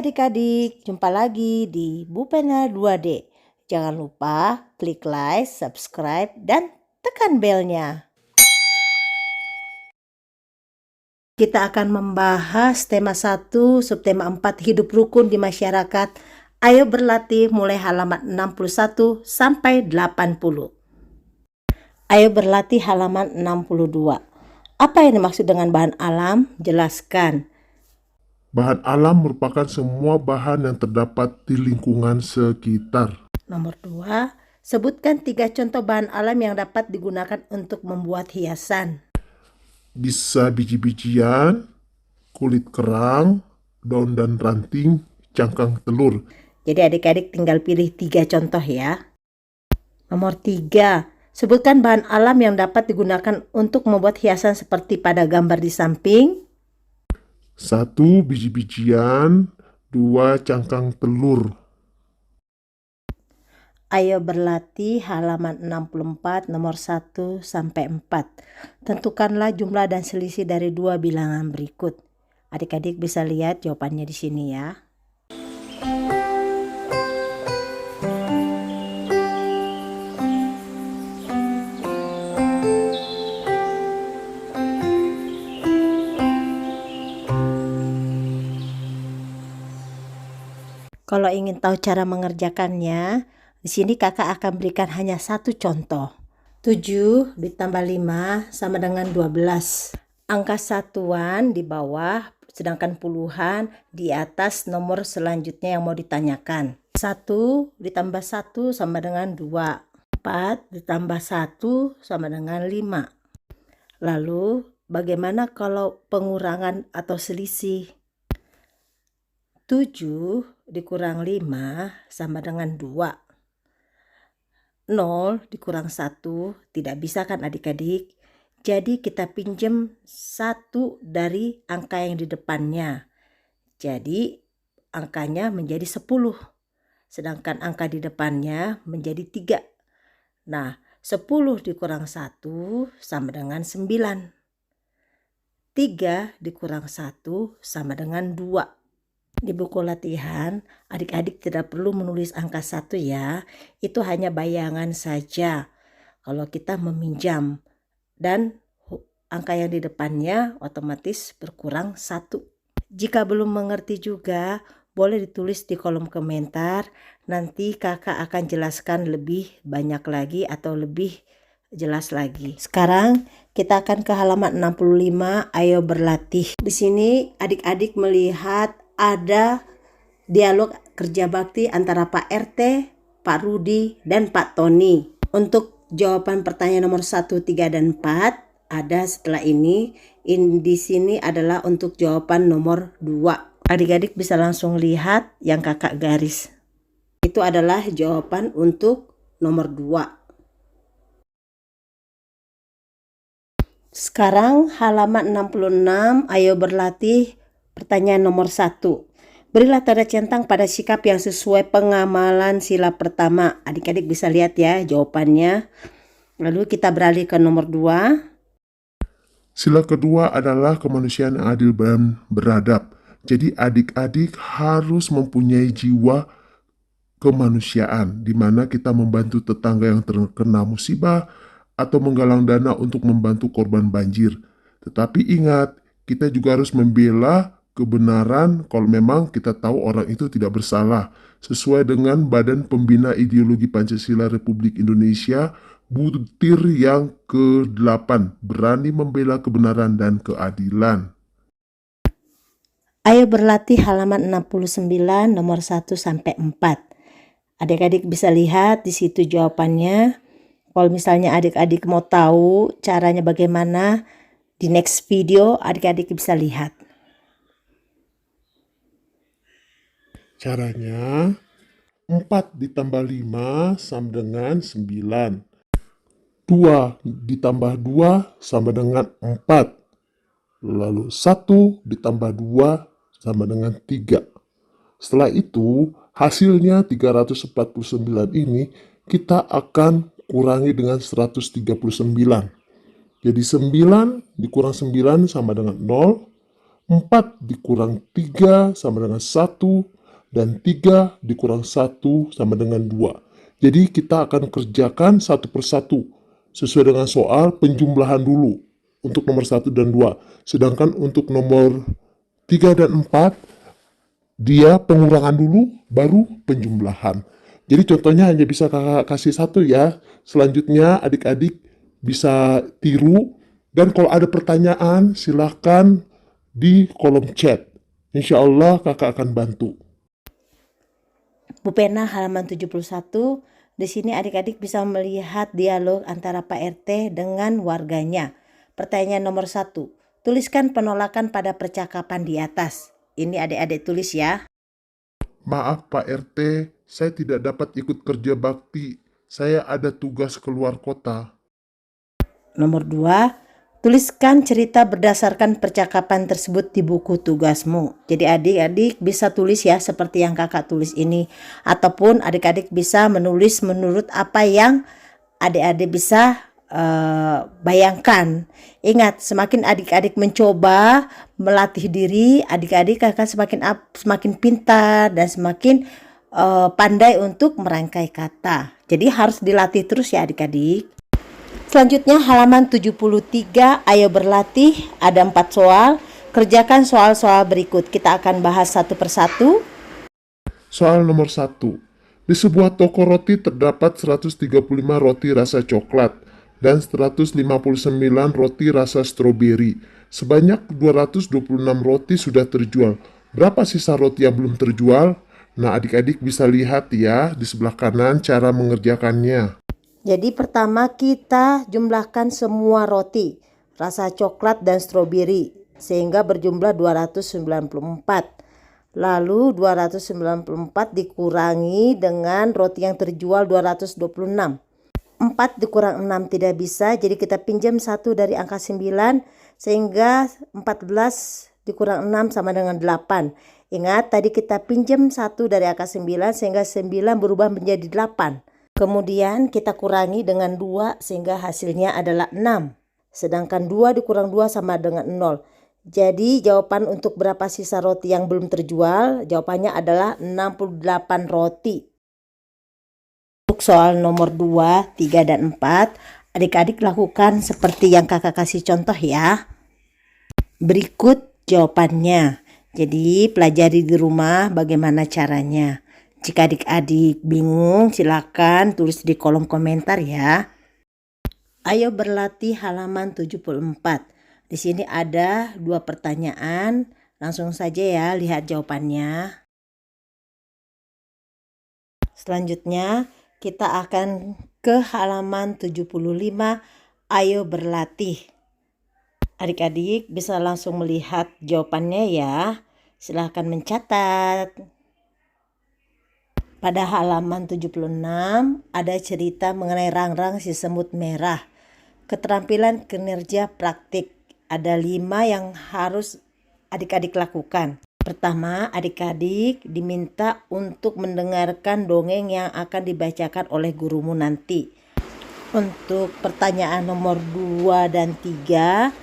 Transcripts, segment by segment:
adik-adik, jumpa lagi di Bu Pena 2D. Jangan lupa klik like, subscribe, dan tekan belnya. Kita akan membahas tema 1, subtema 4, hidup rukun di masyarakat. Ayo berlatih mulai halaman 61 sampai 80. Ayo berlatih halaman 62. Apa yang dimaksud dengan bahan alam? Jelaskan. Bahan alam merupakan semua bahan yang terdapat di lingkungan sekitar. Nomor 2, sebutkan 3 contoh bahan alam yang dapat digunakan untuk membuat hiasan. Bisa biji-bijian, kulit kerang, daun dan ranting, cangkang telur. Jadi adik-adik tinggal pilih 3 contoh ya. Nomor 3, sebutkan bahan alam yang dapat digunakan untuk membuat hiasan seperti pada gambar di samping. 1. Biji-bijian, 2. Cangkang telur. Ayo berlatih halaman 64 nomor 1 sampai 4. Tentukanlah jumlah dan selisih dari 2 bilangan berikut. Adik-adik bisa lihat jawabannya di sini ya. Kalau ingin tahu cara mengerjakannya, di sini kakak akan berikan hanya 1 contoh. 7 ditambah 5 sama dengan 12. Angka satuan di bawah, sedangkan puluhan di atas nomor selanjutnya yang mau ditanyakan. 1 ditambah 1 sama dengan 2. 4 ditambah 1 sama dengan 5. Lalu, bagaimana kalau pengurangan atau selisih? 7 dikurang 5 sama dengan 2. 0 dikurang 1 tidak bisa kan adik-adik? Jadi kita pinjam 1 dari angka yang di depannya. Jadi angkanya menjadi 10. Sedangkan angka di depannya menjadi 3. Nah, 10 dikurang 1 sama dengan 9. 3 dikurang 1 sama dengan 2. Di buku latihan, adik-adik tidak perlu menulis angka 1 ya. Itu hanya bayangan saja kalau kita meminjam. Dan angka yang di depannya otomatis berkurang 1. Jika belum mengerti juga, boleh ditulis di kolom komentar. Nanti kakak akan jelaskan lebih banyak lagi atau lebih jelas lagi. Sekarang kita akan ke halaman 65. Ayo berlatih. Di sini adik-adik melihat ada dialog kerja bakti antara Pak RT, Pak Rudi, dan Pak Tony. Untuk jawaban pertanyaan nomor 1, 3, dan 4 ada setelah ini. Di sini adalah untuk jawaban nomor 2. Adik-adik bisa langsung lihat yang kakak garis. Itu adalah jawaban untuk nomor 2. Sekarang halaman 66, ayo berlatih pertanyaan nomor 1. Berilah tanda centang pada sikap yang sesuai pengamalan sila pertama. Adik-adik bisa lihat ya jawabannya. Lalu kita beralih ke nomor 2. Sila kedua adalah kemanusiaan yang adil dan beradab. Jadi adik-adik harus mempunyai jiwa kemanusiaan, di mana kita membantu tetangga yang terkena musibah atau menggalang dana untuk membantu korban banjir. Tetapi ingat, kita juga harus membela kebenaran kalau memang kita tahu orang itu tidak bersalah. Sesuai dengan Badan Pembina Ideologi Pancasila Republik Indonesia, butir yang ke-8, berani membela kebenaran dan keadilan. Ayo berlatih halaman 69 nomor 1 sampai 4. Adik-adik bisa lihat di situ jawabannya. Kalau misalnya adik-adik mau tahu caranya bagaimana, di next video adik-adik bisa lihat. Caranya, 4 ditambah 5 sama dengan 9. 2 ditambah 2 sama dengan 4. Lalu 1 ditambah 2 sama dengan 3. Setelah itu, hasilnya 349 ini kita akan kurangi dengan 139. Jadi 9 dikurang 9 sama dengan 0. 4 dikurang 3 sama dengan 1, dan 3 dikurang 1 sama dengan 2. Jadi kita akan kerjakan satu persatu sesuai dengan soal penjumlahan dulu untuk nomor 1 dan 2. Sedangkan untuk nomor 3 dan 4, dia pengurangan dulu baru penjumlahan. Jadi contohnya hanya bisa kakak kasih satu ya. Selanjutnya adik-adik bisa tiru. Dan kalau ada pertanyaan silahkan di kolom chat. Insya Allah kakak akan bantu. Bu Pena halaman 71. Di sini adik-adik bisa melihat dialog antara Pak RT dengan warganya. Pertanyaan nomor 1. Tuliskan penolakan pada percakapan di atas. Ini adik-adik tulis ya. Maaf Pak RT, saya tidak dapat ikut kerja bakti. Saya ada tugas keluar kota. Nomor 2. Tuliskan cerita berdasarkan percakapan tersebut di buku tugasmu. Jadi adik-adik bisa tulis ya seperti yang kakak tulis ini. Ataupun adik-adik bisa menulis menurut apa yang adik-adik bisa bayangkan. Ingat, semakin adik-adik mencoba melatih diri, adik-adik akan semakin pintar dan semakin pandai untuk merangkai kata. Jadi harus dilatih terus ya adik-adik. Selanjutnya halaman 73, ayo berlatih, ada 4 soal. Kerjakan soal-soal berikut. Kita akan bahas satu persatu. Soal nomor 1. Di sebuah toko roti terdapat 135 roti rasa coklat dan 159 roti rasa stroberi. Sebanyak 226 roti sudah terjual. Berapa sisa roti yang belum terjual? Nah, adik-adik bisa lihat ya di sebelah kanan cara mengerjakannya. Jadi pertama kita jumlahkan semua roti rasa coklat dan stroberi sehingga berjumlah 294. Lalu 294 dikurangi dengan roti yang terjual 226. 4 dikurang 6 tidak bisa, jadi kita pinjam 1 dari angka 9 sehingga 14 dikurang 6 sama dengan 8. Ingat tadi kita pinjam 1 dari angka 9 sehingga 9 berubah menjadi 8. Kemudian kita kurangi dengan 2 sehingga hasilnya adalah 6. Sedangkan 2 dikurang 2 sama dengan 0. Jadi jawaban untuk berapa sisa roti yang belum terjual? Jawabannya adalah 68 roti. Untuk soal nomor 2, 3, dan 4, adik-adik lakukan seperti yang kakak kasih contoh ya. Berikut jawabannya. Jadi pelajari di rumah bagaimana caranya. Jika adik-adik bingung, silakan tulis di kolom komentar ya. Ayo berlatih halaman 74. Di sini ada 2 pertanyaan. Langsung saja ya lihat jawabannya. Selanjutnya kita akan ke halaman 75. Ayo berlatih. Adik-adik bisa langsung melihat jawabannya ya. Silahkan mencatat. Pada halaman 76 ada cerita mengenai Rang-Rang si semut merah. Keterampilan kinerja praktik. Ada 5 yang harus adik-adik lakukan. Pertama, adik-adik diminta untuk mendengarkan dongeng yang akan dibacakan oleh gurumu nanti. Untuk pertanyaan nomor 2 dan 3,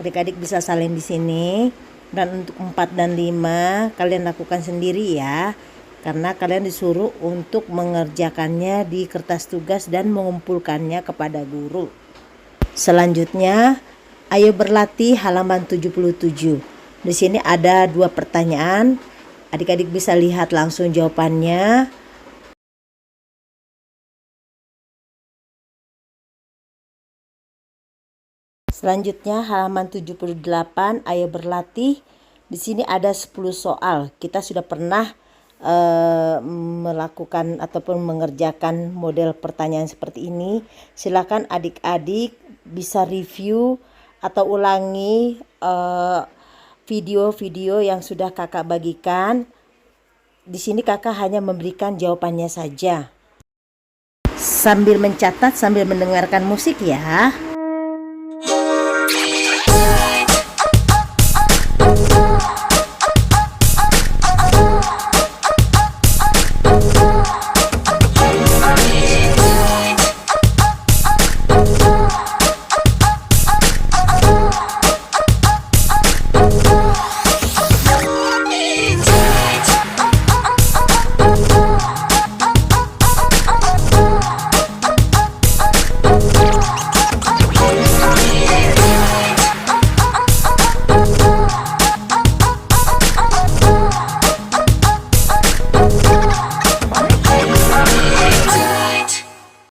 adik-adik bisa salin di sini. Dan untuk 4 dan 5 kalian lakukan sendiri ya. Karena kalian disuruh untuk mengerjakannya di kertas tugas dan mengumpulkannya kepada guru. Selanjutnya, ayo berlatih halaman 77. Di sini ada 2 pertanyaan. Adik-adik bisa lihat langsung jawabannya. Selanjutnya halaman 78, ayo berlatih. Di sini ada 10 soal. Kita sudah pernah melakukan ataupun mengerjakan model pertanyaan seperti ini. Silakan adik-adik bisa review atau ulangi video-video yang sudah kakak bagikan. Di sini kakak hanya memberikan jawabannya saja. Sambil mencatat, sambil mendengarkan musik ya.